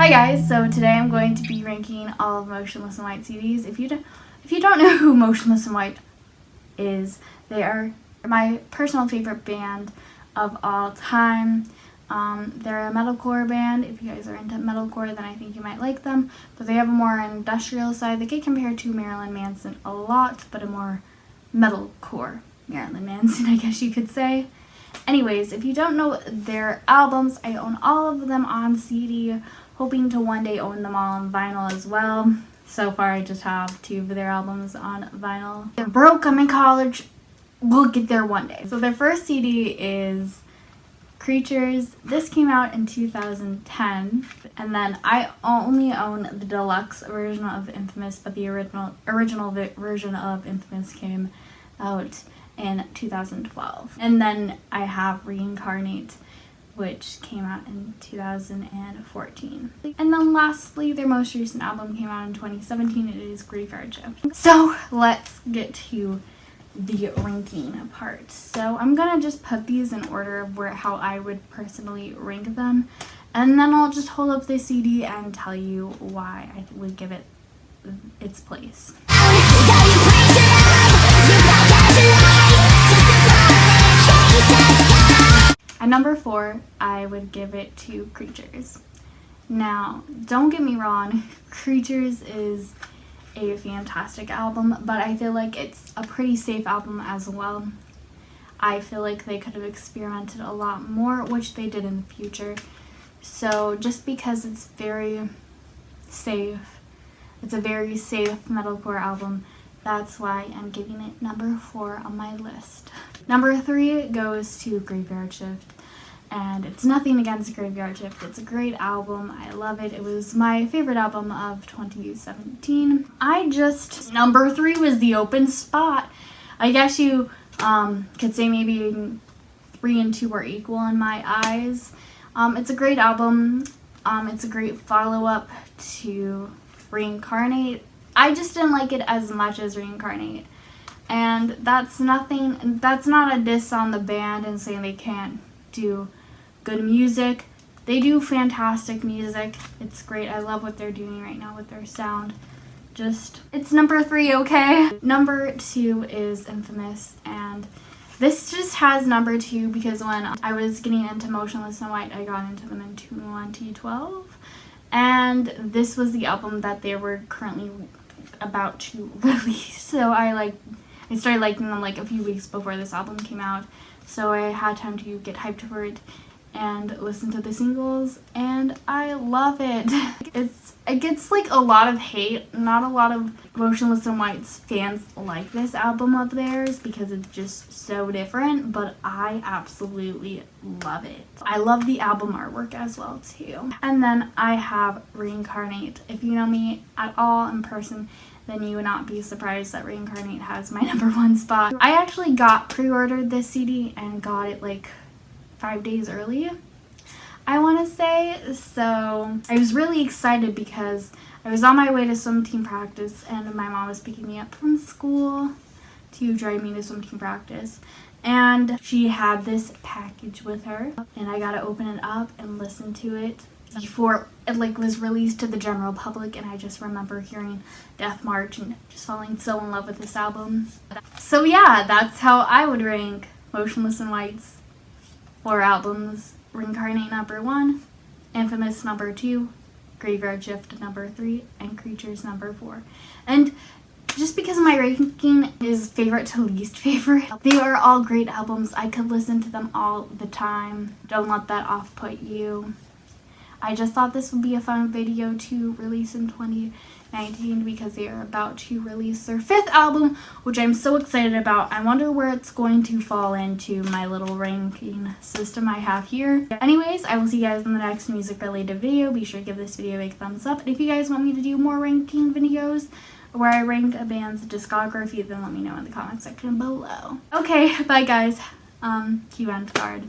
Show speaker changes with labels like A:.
A: Hi guys, so today I'm going to be ranking all of Motionless and White CDs. If you don't know who Motionless and White is, they are my personal favorite band of all time. They're a metalcore band. If you guys are into metalcore, then I think you might like them. But they have a more industrial side. They get compared to Marilyn Manson a lot, but a more metalcore Marilyn Manson, I guess you could say. Anyways, if you don't know their albums, I own all of them on CD, hoping to one day own them all on vinyl as well. So far, I just have 2 of their albums on vinyl. They're broke, I'm in college, we'll get there one day. So their first CD is Creatures. This came out in 2010, and then I only own the deluxe version of Infamous, but the original version of Infamous came out in 2012. And then I have Reincarnate, which came out in 2014. And then lastly, their most recent album came out in 2017. It is Graveyard Shift. So let's get to the ranking part. So I'm gonna just put these in order of how I would personally rank them, and then I'll just hold up the CD and tell you why I would give it its place. At number 4, I would give it to Creatures. Now, don't get me wrong, Creatures is a fantastic album, but I feel like it's a pretty safe album as well. I feel like they could have experimented a lot more, which they did in the future. So just because it's very safe, it's a very safe metalcore album, that's why I'm giving it number 4 on my list. Number 3 goes to Graveyard Shift. And it's nothing against Graveyard Shift. It's a great album. I love it. It was my favorite album of 2017. Number 3 was the open spot. I guess you could say maybe 3 and 2 are equal in my eyes. It's a great album. It's a great follow-up to Reincarnate. I just didn't like it as much as Reincarnate. And that's not a diss on the band and saying they can't do good music. They do fantastic music. It's great. I love what they're doing right now with their sound. It's number 3, okay? Number 2 is Infamous, and this just has number 2 because when I was getting into Motionless and White, I got into them in 2012, and this was the album that they were currently about to release. So I started liking them like a few weeks before this album came out, so I had time to get hyped for it and listen to the singles, and I love it. It gets like a lot of hate. Not a lot of Motionless and White's fans like this album of theirs because it's just so different, but I absolutely love it. I love the album artwork as well too. And then I have Reincarnate. If you know me at all in person, then you would not be surprised that Reincarnate has my number 1 spot. I actually pre-ordered this CD and got it like 5 days early, I want to say. So I was really excited because I was on my way to swim team practice and my mom was picking me up from school to drive me to swim team practice. And she had this package with her and I got to open it up and listen to it before it was released to the general public, and I just remember hearing Death March and just falling so in love with this album. So yeah, that's how I would rank Motionless and White's 4 albums. Reincarnate number 1, Infamous number 2, Graveyard Shift number 3, and Creatures number 4. And just because my ranking is favorite to least favorite, they are all great albums. I could listen to them all the time. Don't let that off-put you. I just thought this would be a fun video to release in 2019 because they are about to release their 5th album, which I'm so excited about. I wonder where it's going to fall into my little ranking system I have here. Anyways, I will see you guys in the next music related video. Be sure to give this video a big thumbs up. And if you guys want me to do more ranking videos where I rank a band's discography, then let me know in the comment section below. Okay, bye guys. Cue end card.